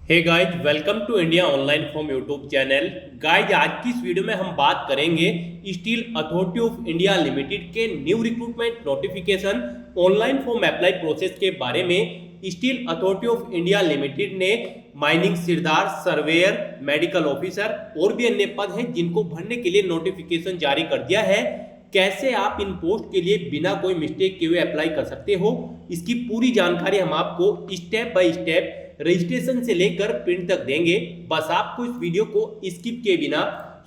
Hey guys, welcome to India online form YouTube channel. Guys, आज की इस video में हम बात करेंगे Steel Authority of India Limited के new recruitment notification online form apply process के बारे में। Steel Authority of India Limited ने mining sirdar, surveyor, medical officer और भी अन्य पद हैं जिनको भरने के लिए नोटिफिकेशन जारी कर दिया है। कैसे आप इन पोस्ट के लिए बिना कोई मिस्टेक किए हुए अप्लाई कर सकते हो, इसकी पूरी जानकारी हम आपको स्टेप बाय स्टेप रजिस्ट्रेशन से लेकर प्रिंट तक देंगे। बस आपको इस वीडियो को स्किप किए बिना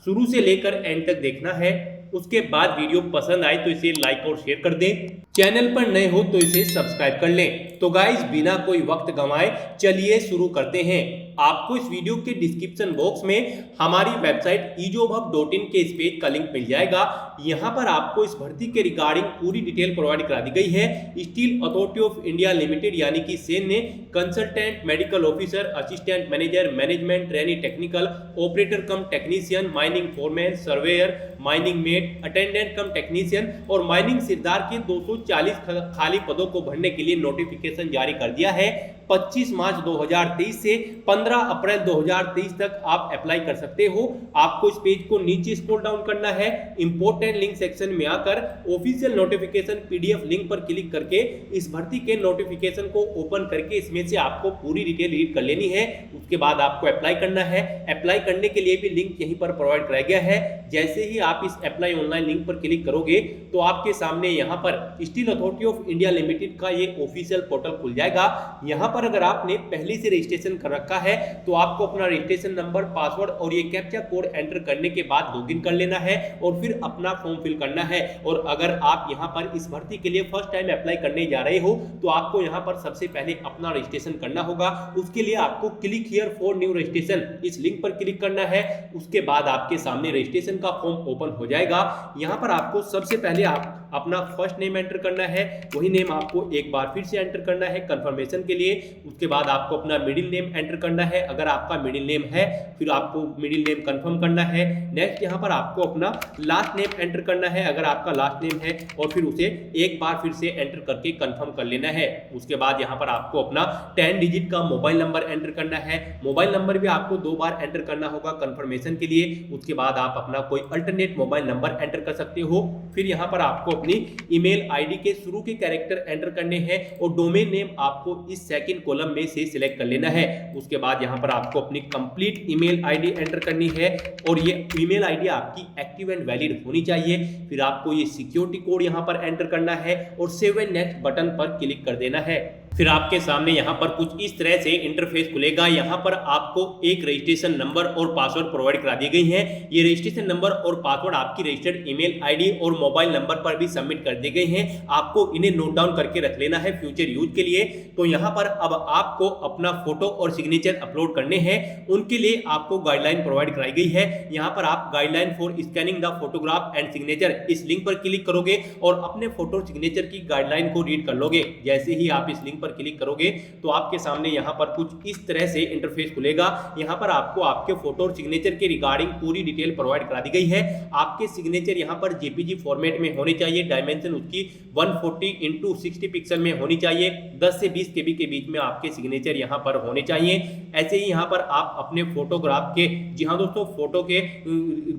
शुरू से लेकर एंड तक देखना है। उसके बाद वीडियो पसंद आए तो इसे लाइक और शेयर कर दें। चैनल पर नए हो तो इसे सब्सक्राइब कर लें। तो गाइस, बिना कोई वक्त गंवाए चलिए शुरू करते हैं। आपको इस वीडियो के डिस्क्रिप्शन बॉक्स में हमारी वेबसाइट ejobhub.in के इस पेज का लिंक मिल जाएगा। यहां पर आपको इस भर्ती के रिगार्डिंग पूरी डिटेल प्रोवाइड करा दी गई है। Steel Authority of India limited यानी कि सेन ने consultant, medical officer, assistant manager, management trainee, technical operator कम technician, mining foreman, surveyor, mining met, attendant कम टेक्नीशियन और माइनिंग सिरदार के 240 खाली पदों को भरने के लिए नोटिफिकेशन जारी कर दिया है। 25 मार्च 2023 से 15 अप्रैल 2023 तक आप अप्लाई कर सकते हो। आपको इस पेज को नीचे स्क्रॉल डाउन करना है। इंपॉर्टेंट लिंक सेक्शन में आकर ऑफिशियल नोटिफिकेशन पीडीएफ लिंक पर क्लिक करके इस भर्ती के नोटिफिकेशन को ओपन करके इसमें से आपको पूरी डिटेल रीड कर लेनी है। उसके बाद आपको अप्लाई करना है। अप्लाई करने के लिए भी लिंक यहीं पर प्रोवाइड कराया गया है। जैसे ही आप इस अप्लाई ऑनलाइन लिंक पर क्लिक करोगे तो आपके सामने यहाँ पर steel Authority of India limited का ये ऑफिशियल पोर्टल खुल जाएगा। यहाँ पर अगर आपने पहले से रजिस्ट्रेशन कर रखा है तो आपको अपना रजिस्ट्रेशन नंबर, पासवर्ड और ये कैप्चा कोड एंटर करने के बाद लॉगिन कर लेना है और फिर अपना फॉर्म फिल करना है। और अगर आप यहाँ पर इस भर्ती के लिए फर्स्ट टाइम अप्लाई करने जा रहे हो तो आपको यहाँ पर सबसे पहले अपना रजिस्ट्रेशन करना होगा। उसके लिए आपको click here for new registration इस लिंक पर क्लिक करना है। उसके बाद आपके सामने रजिस्ट्रेशन का फॉर्म ओपन हो जाएगा। यहाँ पर आपको सबसे पहले आप अपना फर्स्ट नेम एंटर करना है। वही नेम आपको एक बार फिर से एंटर करना है कंफर्मेशन के लिए। उसके बाद आपको अपना मिडिल नेम एंटर करना है अगर आपका मिडिल नेम है, फिर आपको मिडिल नेम कंफर्म करना है। नेक्स्ट यहाँ पर आपको अपना लास्ट नेम एंटर करना है अगर आपका लास्ट नेम है और फिर उसे एक बार फिर से एंटर करके कंफर्म कर लेना है। उसके बाद यहाँ पर आपको अपना 10 डिजिट का मोबाइल नंबर एंटर करना है। मोबाइल नंबर भी आपको 2 बार एंटर करना होगा कंफर्मेशन के लिए। उसके बाद आप अपना कोई अल्टरनेट मोबाइल नंबर एंटर कर सकते हो। फिर यहाँ पर आपको अपनी ईमेल आईडी के शुरू के कैरेक्टर एंटर करने हैं और डोमेन नेम आपको इस सेकंड कॉलम में से सिलेक्ट कर लेना है। उसके बाद यहाँ पर आपको अपनी कंप्लीट ईमेल आईडी एंटर करनी है और ये ईमेल आईडी आपकी एक्टिव एंड वैलिड होनी चाहिए। फिर आपको ये सिक्योरिटी कोड यहाँ पर एंटर करना है और सेव एंड नेक्स्ट बटन पर क्लिक कर देना है। फिर आपके सामने यहाँ पर कुछ इस तरह से इंटरफेस खुलेगा। यहाँ पर आपको एक रजिस्ट्रेशन नंबर और पासवर्ड प्रोवाइड करा दिए गई हैं। ये रजिस्ट्रेशन नंबर और पासवर्ड आपकी रजिस्टर्ड ईमेल आईडी और मोबाइल नंबर पर भी सबमिट कर दिए गए हैं। आपको इन्हें नोट डाउन करके रख लेना है फ्यूचर यूज के लिए। तो यहाँ पर अब आपको अपना फोटो और सिग्नेचर अपलोड करने हैं। उनके लिए आपको गाइडलाइन प्रोवाइड कराई गई है। यहाँ पर आप guideline for scanning the photograph and signature इस लिंक पर क्लिक करोगे और अपने फोटो सिग्नेचर की गाइडलाइन को रीड कर लोगे। जैसे ही आप इस लिंक पर क्लिक करोगे तो आपके सामने यहाँ पर कुछ इस तरह से इंटरफेस खुलेगा। यहाँ पर आपको आपके फोटो और सिग्नेचर के रिगार्डिंग पूरी डिटेल प्रोवाइड करा दी गई है। आपके सिग्नेचर यहाँ पर जेपीजी फॉर्मेट में होने चाहिए। डायमेंशन उसकी 140x60 पिक्सल में होनी चाहिए। 10 से 20 केबी के बीच में आपके सिग्नेचर यहाँ पर होने चाहिए। ऐसे ही यहाँ पर आप अपने फोटोग्राफ के, जी हाँ दोस्तों, फोटो के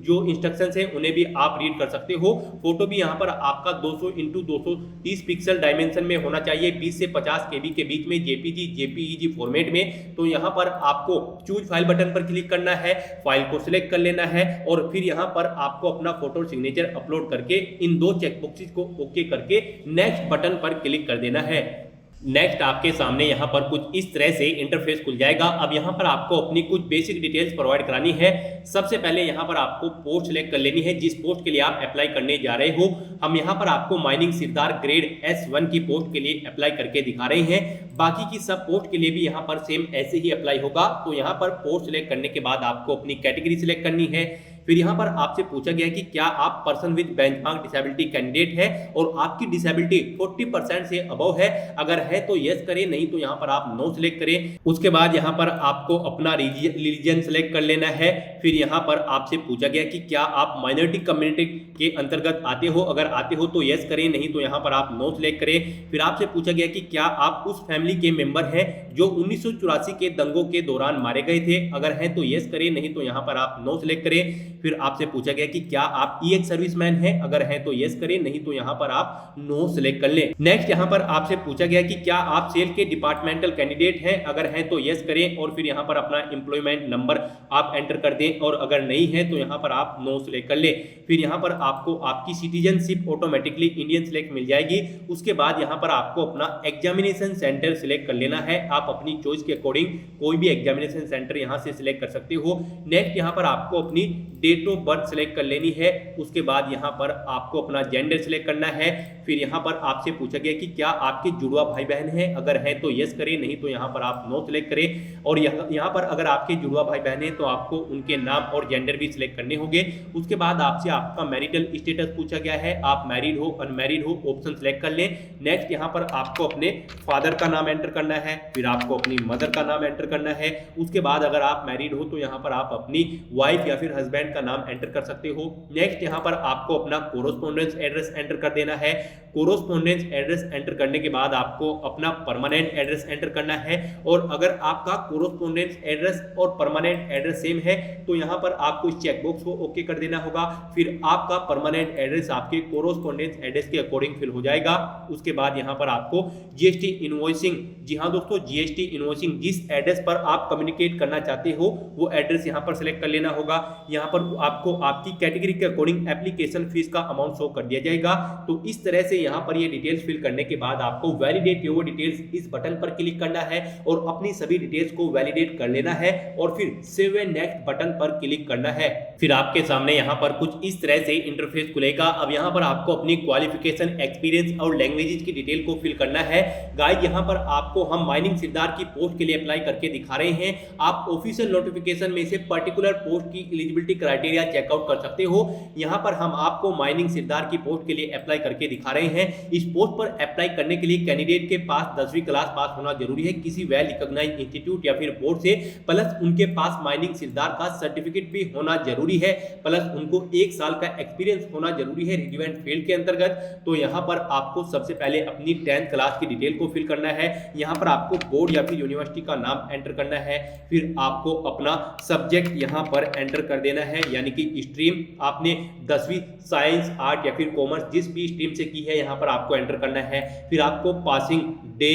जो इंस्ट्रक्शंस हैं उन्हें भी आप रीड कर सकते हो। फोटो भी यहाँ पर आपका 200x230 पिक्सल डायमेंशन में होना चाहिए। 20 से 50 केबी के बीच में जेपीजी जेपीईजी फॉर्मेट में। तो यहाँ पर आपको चूज फाइल बटन पर क्लिक करना है, फाइल को सिलेक्ट कर लेना है और फिर यहाँ पर आपको अपना फोटो सिग्नेचर अपलोड करके इन 2 चेकबॉक्सेस को ओके करके नेक्स्ट बटन पर क्लिक कर देना है। नेक्स्ट आपके सामने यहाँ पर कुछ इस तरह से इंटरफेस खुल जाएगा। अब यहाँ पर आपको अपनी कुछ बेसिक डिटेल्स प्रोवाइड करानी है। सबसे पहले यहाँ पर आपको पोस्ट सेलेक्ट कर लेनी है जिस पोस्ट के लिए आप अप्लाई करने जा रहे हो। हम यहाँ पर आपको माइनिंग सिरदार ग्रेड S1 की पोस्ट के लिए अप्लाई करके दिखा रहे हैं। बाकी की सब पोस्ट के लिए भी यहाँ पर सेम ऐसे ही अप्लाई होगा। तो यहाँ पर पोस्ट सेलेक्ट करने के बाद आपको अपनी कैटेगरी सिलेक्ट करनी है। फिर यहाँ पर आपसे पूछा गया कि क्या आप person with benchmark disability candidate है और आपकी डिसेबिलिटी 40% से अबव है, अगर है तो यस करें, नहीं तो यहाँ पर आप नो सिलेक्ट करें। उसके बाद यहाँ पर आपको अपना रिलीजन सिलेक्ट कर लेना है। फिर यहाँ पर आपसे पूछा गया कि क्या आप माइनॉरिटी कम्युनिटी के अंतर्गत आते हो, अगर आते हो तो यस करें, नहीं तो यहाँ पर आप नो सिलेक्ट करें। फिर आपसे पूछा गया कि क्या आप उस फैमिली के मेंबर हैं जो 1984 के दंगों के दौरान मारे गए थे, अगर हैं तो यस करें, नहीं तो यहाँ पर आप नो सिलेक्ट करें। फिर आपसे पूछा गया कि क्या आप एक्स सर्विसमैन हैं, अगर हैं तो यस करें, नहीं तो यहाँ पर आप नो सिलेक्ट कर लें। नेक्स्ट यहाँ पर आपसे पूछा गया कि क्या आप सेल के डिपार्टमेंटल कैंडिडेट हैं, अगर हैं तो यस करें और फिर यहाँ पर अपना एम्प्लॉयमेंट नंबर आप एंटर कर दें और अगर नहीं है तो यहाँ पर आप नो सिलेक्ट कर लें। फिर यहाँ पर आपको आपकी सिटीजनशिप ऑटोमेटिकली इंडियन सिलेक्ट मिल जाएगी। उसके बाद यहाँ पर आपको अपना एग्जामिनेशन सेंटर सिलेक्ट कर लेना है। आप अपनी चॉइस के अकॉर्डिंग कोई भी एग्जामिनेशन सेंटर यहाँ से सिलेक्ट कर सकते हो। नेक्स्ट यहाँ पर आपको अपनी डेट ऑफ बर्थ सिलेक्ट कर लेनी है। उसके बाद यहाँ पर आपको अपना जेंडर सिलेक्ट करना है। फिर यहाँ पर आपसे पूछा गया कि क्या आपके जुड़वा भाई बहन हैं, अगर है तो यस करें, नहीं तो यहाँ पर आप नो सिलेक्ट करें। और यहाँ पर अगर आपके जुड़वा भाई बहन हैं तो आपको उनके नाम और जेंडर भी सिलेक्ट करने होंगे। उसके बाद आपसे आपका मैरिटल स्टेटस पूछा गया है, आप मैरिड हो अनमैरिड हो, ऑप्शन सिलेक्ट कर लें। नेक्स्ट यहाँ पर आपको अपने फादर का नाम एंटर करना है, फिर आपको अपनी मदर का नाम एंटर करना है। उसके बाद अगर आप मैरिड हो तो यहाँ पर आप अपनी वाइफ या फिर हस्बैंड का नाम एंटर कर सकते हो। नेक्स्ट यहाँ पर आपको अपना कोरोस्पोंडेंस एड्रेस एंटर कर देना है। कोरोस्पोंडेंस एड्रेस एंटर करने के बाद आपको अपना परमानेंट एड्रेस एंटर करना है। और अगर आपका कोरोस्पोंडेंस एड्रेस और परमानेंट एड्रेस सेम है तो यहाँ पर आपको इस चेकबॉक्स को ओके कर देना होगा। फिर आपका परमानेंट एड्रेस आपके कोरोस्पोंडेंस एड्रेस के अकॉर्डिंग फिल हो जाएगा। उसके बाद यहाँ पर आपको जीएसटी इनवॉइसिंग, जी हाँ दोस्तों, जीएसटी इनवॉइसिंग जिस एड्रेस पर आप कम्युनिकेट करना चाहते हो वो एड्रेस यहाँ पर सिलेक्ट कर लेना होगा। यहाँ पर आपको आपकी कैटेगरी के अकॉर्डिंग एप्लीकेशन फीस का अमाउंट शो कर दिया जाएगा। तो इस तरह से यहाँ पर ये डिटेल्स फिल करने के बाद आपको वैलिडेट योर डिटेल्स इस बटन पर क्लिक करना है और अपनी सभी डिटेल्स को वैलिडेट कर लेना है और फिर सेव एंड नेक्स्ट बटन पर क्लिक करना है। फिर आपके सामने यहाँ पर कुछ इस तरह से इंटरफेस खुलेगा। अब यहाँ पर आपको अपनी क्वालिफिकेशन, एक्सपीरियंस और लैंग्वेजेस की डिटेल को फिल करना है। गाइस यहाँ पर आपको हम माइनिंग सिरदार की पोस्ट के लिए अप्लाई करके दिखा रहे हैं। आप ऑफिशियल नोटिफिकेशन में से पर्टिकुलर पोस्ट की एलिजिबिलिटी क्राइटेरिया चेकआउट कर सकते हो। यहाँ पर हम आपको माइनिंग सिरदार की पोस्ट के लिए अप्लाई करके दिखा रहे हैं। इस पोस्ट पर अप्लाई करने के लिए कैंडिडेट के पास 10वीं क्लास पास होना जरूरी है किसी वेल रिकॉग्नाइज्ड इंस्टीट्यूट या फिर बोर्ड से, प्लस उनके पास माइनिंग सिरदार का सर्टिफिकेट भी होना जरूरी है, प्लस उनको 1 साल का एक्सपीरियंस होना जरूरी है रिलेवेंट फील्ड के अंतर्गत। तो यहाँ पर आपको सबसे पहले अपनी 10th क्लास की डिटेल को फिल करना है। यहाँ पर आपको बोर्ड या फिर यूनिवर्सिटी का नाम एंटर करना है। फिर आपको अपना सब्जेक्ट यहाँ पर एंटर कर देना है, यानी कि स्ट्रीम आपने 10वीं साइंस, आर्ट या फिर कॉमर्स जिस भी स्ट्रीम से की है यहाँ पर आपको एंटर करना है। फिर आपको पासिंग डे,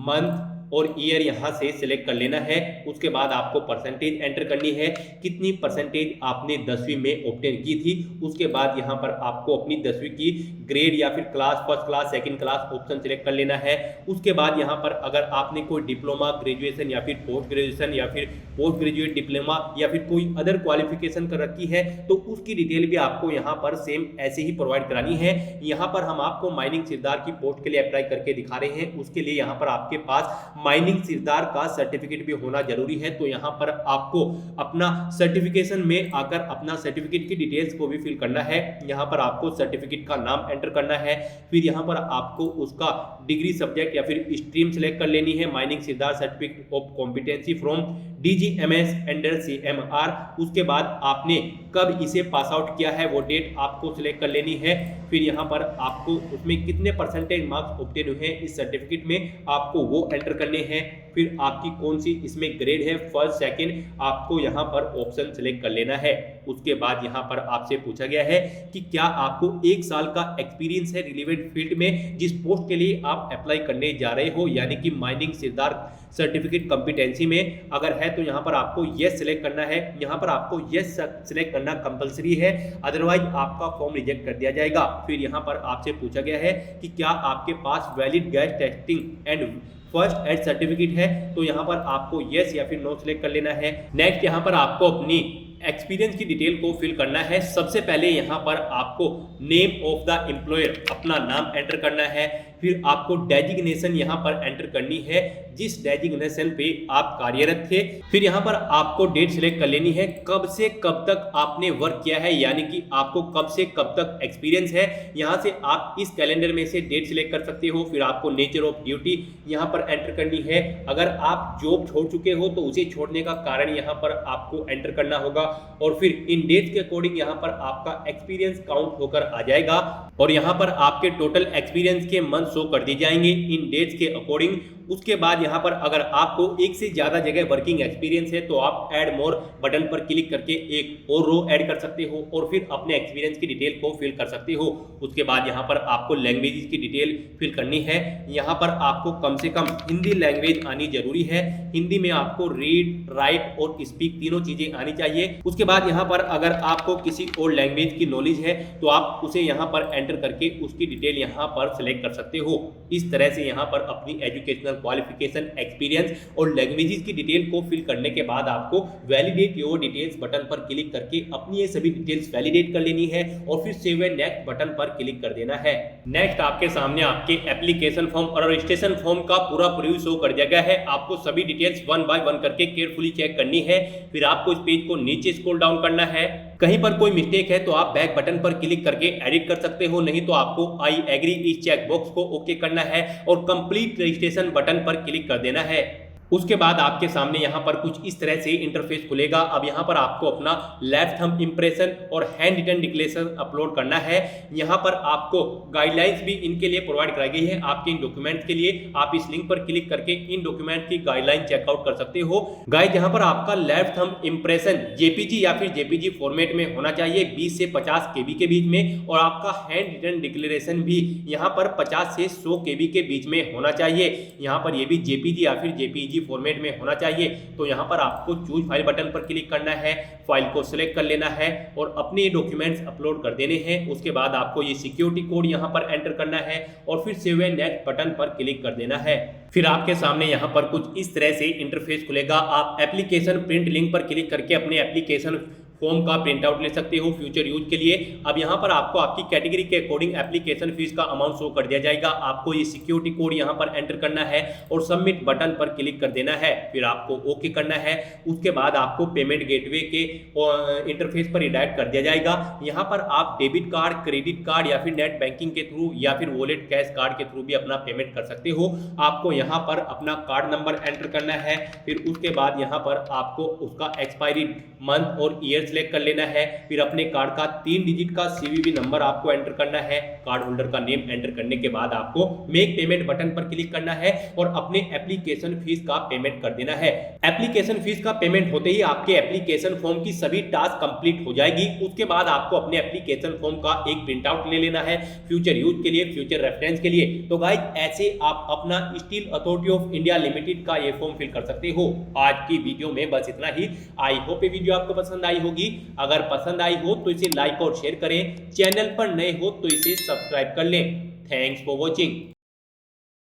मंथ और ईयर यहाँ से सिलेक्ट कर लेना है। उसके बाद आपको परसेंटेज एंटर करनी है, कितनी परसेंटेज आपने 10वीं में ऑब्टेन की थी। उसके बाद यहाँ पर आपको अपनी 10वीं की ग्रेड या फिर class, first class, second class option select कर लेना है। उसके बाद यहाँ पर अगर आपने कोई डिप्लोमा, ग्रेजुएशन या फिर पोस्ट ग्रेजुएशन या फिर पोस्ट ग्रेजुएट डिप्लोमा या फिर कोई अदर क्वालिफिकेशन कर रखी है तो उसकी डिटेल भी आपको यहाँ पर सेम ऐसे ही प्रोवाइड करानी है। यहाँ पर हम आपको माइनिंग सिरदार की पोस्ट के लिए अप्लाई करके दिखा रहे हैं। उसके लिए यहाँ पर आपके पास माइनिंग सिरदार का सर्टिफिकेट भी होना जरूरी है। तो यहाँ पर आपको अपना सर्टिफिकेशन में आकर अपना सर्टिफिकेट की डिटेल्स को भी फिल करना है। यहाँ पर आपको सर्टिफिकेट का नाम एंटर करना है। फिर यहाँ पर आपको उसका डिग्री, सब्जेक्ट या फिर स्ट्रीम सिलेक्ट कर लेनी है। Mining sirdar certificate of competency from DGMS under CMR। उसके बाद आपने कब इसे पास आउट किया है वो डेट आपको सिलेक्ट कर लेनी है। फिर यहाँ पर आपको उसमें कितने परसेंटेज मार्क्स ऑब्टेन हुए हैं इस सर्टिफिकेट में आपको वो एंटर करने हैं। फिर आपकी कौन सी इसमें ग्रेड है, फर्स्ट, सेकंड, आपको यहाँ पर ऑप्शन सिलेक्ट कर लेना है। उसके बाद यहाँ पर आपसे पूछा गया है कि क्या आपको 1 साल का एक्सपीरियंस है रिलेवेंट फील्ड में जिस पोस्ट के लिए आप अप्लाई करने जा रहे हो, यानी कि माइनिंग सिरदार सर्टिफिकेट कॉम्पिटेंसी में। अगर है तो यहाँ पर आपको यस सिलेक्ट करना है। यहाँ पर आपको यस सिलेक्ट करना कंपलसरी है, अदरवाइज आपका फॉर्म रिजेक्ट कर दिया जाएगा। फिर यहाँ पर आपसे पूछा गया है कि क्या आपके पास valid gas testing and first aid certificate है, तो यहाँ पर आपको यस या फिर नो सिलेक्ट कर लेना है। नेक्स्ट यहाँ पर आपको अपनी एक्सपीरियंस की डिटेल को फिल करना है। सबसे पहले यहाँ पर आपको नेम ऑफ द एम्प्लॉयर, अपना नाम एंटर करना है। फिर आपको डेजिग्नेशन यहाँ पर एंटर करनी है, जिस डेजिग्नेशन पे आप कार्यरत थे। फिर यहाँ पर आपको डेट सिलेक्ट कर लेनी है, कब से कब तक आपने वर्क किया है, यानी कि आपको कब से कब तक एक्सपीरियंस है। यहाँ से आप इस कैलेंडर में से डेट सिलेक्ट कर सकते हो। फिर आपको नेचर ऑफ ड्यूटी यहाँ पर एंटर करनी है। अगर आप जॉब छोड़ चुके हो तो उसे छोड़ने का कारण यहाँ पर आपको एंटर करना होगा। और फिर इन डेट्स के अकॉर्डिंग यहाँ पर आपका एक्सपीरियंस काउंट होकर आ जाएगा और यहाँ पर आपके टोटल एक्सपीरियंस के मंथ शो कर दिए जाएंगे इन डेट्स के अकॉर्डिंग। उसके बाद यहाँ पर अगर आपको एक से ज्यादा जगह वर्किंग एक्सपीरियंस है तो आप ऐड मोर बटन पर क्लिक करके एक और रो ऐड कर सकते हो और फिर अपने एक्सपीरियंस की डिटेल को फिल कर सकते हो। उसके बाद यहाँ पर आपको लैंग्वेजेस की डिटेल फिल करनी है। यहाँ पर आपको कम से कम हिंदी लैंग्वेज आनी जरूरी है। हिंदी में आपको रीड, राइट और स्पीक तीनों चीजें आनी चाहिए। उसके बाद यहाँ पर अगर आपको किसी और लैंग्वेज की नॉलेज है तो आप उसे यहाँ पर एंटर करके उसकी डिटेल यहाँ पर सिलेक्ट कर सकते हो। इस तरह से यहाँ पर अपनी एजुकेशनल क्वालिफिकेशन, एक्सपीरियंस और लैंग्वेजेस की डिटेल को फिल करने के बाद आपको वैलिडेट योर डिटेल्स बटन पर क्लिक करके अपनी ये सभी डिटेल्स वैलिडेट कर लेनी है और फिर सेव एंड नेक्स्ट बटन पर क्लिक कर देना है। नेक्स्ट आपके सामने आपके एप्लीकेशन फॉर्म और रजिस्ट्रेशन फॉर्म का पूरा प्रीव्यू शो कर दिया गया है। आपको सभी डिटेल्स वन बाय वन करके केयरफुली चेक करनी है। फिर आपको इस पेज को नीचे स्क्रॉल डाउन करना है। कहीं पर कोई मिस्टेक है तो आप बैक बटन पर क्लिक करके एडिट कर सकते हो, नहीं तो आपको आई एग्री इस चेक बॉक्स को ओके करना है और कंप्लीट रजिस्ट्रेशन बटन पर क्लिक कर देना है। उसके बाद आपके सामने यहाँ पर कुछ इस तरह से इंटरफेस खुलेगा। अब यहाँ पर आपको अपना लेफ्ट थंब इंप्रेशन और हैंड रिटन डिक्लेरेशन अपलोड करना है। यहाँ पर आपको गाइडलाइंस भी इनके लिए प्रोवाइड कराई गई है आपके इन डॉक्यूमेंट के लिए। आप इस लिंक पर क्लिक करके इन डॉक्यूमेंट की गाइडलाइन चेकआउट कर सकते हो। गाइस, यहाँ पर आपका लेफ्ट थंब इंप्रेशन जेपीजी या फिर जेपीजी फॉर्मेट में होना चाहिए 20 से 50 केबी के बीच में, और आपका हैंड रिटन डिक्लेरेशन भी यहाँ पर 50 से 100 केबी के बीच में होना चाहिए। यहाँ पर ये भी जेपीजी या फिर जेपीजी फॉर्मेट में होना चाहिए। तो यहाँ पर आपको चूज फाइल बटन पर क्लिक करना है, फाइल को सिलेक्ट कर लेना है और अपने डॉक्यूमेंट्स अपलोड कर देने हैं। उसके बाद आपको ये सिक्योरिटी कोड यहाँ पर एंटर करना है और फिर सेव एंड नेक्स्ट बटन पर क्लिक कर देना है। फिर आपके सामने यहाँ पर कुछ इस तरह से इंटरफेस खुलेगा। आप एप्लीकेशन प्रिंट लिंक पर क्लिक करके अपने एप्लीकेशन फॉर्म का प्रिंट आउट ले सकते हो फ्यूचर यूज के लिए। अब यहाँ पर आपको आपकी कैटेगरी के अकॉर्डिंग एप्लीकेशन फीस का अमाउंट शो कर दिया जाएगा। आपको ये सिक्योरिटी कोड यहाँ पर एंटर करना है और सबमिट बटन पर क्लिक कर देना है। फिर आपको ओके करना है। उसके बाद आपको पेमेंट गेटवे के इंटरफेस पर रिडायरेक्ट कर दिया जाएगा। यहाँ पर आप डेबिट कार्ड, क्रेडिट कार्ड या फिर नेट बैंकिंग के थ्रू या फिर वॉलेट कैश कार्ड के थ्रू भी अपना पेमेंट कर सकते हो। आपको यहाँ पर अपना कार्ड नंबर एंटर करना है। फिर उसके बाद यहाँ पर आपको उसका एक्सपायरी मंथ और ईयर सिलेक्ट कर लेना है। फिर अपने कार्ड का 3 डिजिट का सीवीवी नंबर आपको एंटर करना है। कार्ड होल्डर का नेम एंटर करने के बाद आपको मेक पेमेंट बटन पर क्लिक करना है और अपने एप्लीकेशन फीस का पेमेंट कर देना है। एप्लीकेशन फीस का पेमेंट होते ही आपके एप्लीकेशन फॉर्म की सभी टास्क कंप्लीट हो जाएगी। उसके बाद आपको अपने एप्लीकेशन फॉर्म का एक प्रिंट आउट ले लेना है फ्यूचर यूज के लिए, फ्यूचर रेफरेंस के लिए। तो गाइस, ऐसे आप अपना steel Authority of India limited का ये फॉर्म फिल कर सकते हो। आज की वीडियो में बस इतना ही। आई होप ये वीडियो आपको पसंद आई होगी। अगर पसंद आई हो तो इसे लाइक और शेयर करें। चैनल पर नए हो तो इसे सब्सक्राइब कर लें। Thanks for watching.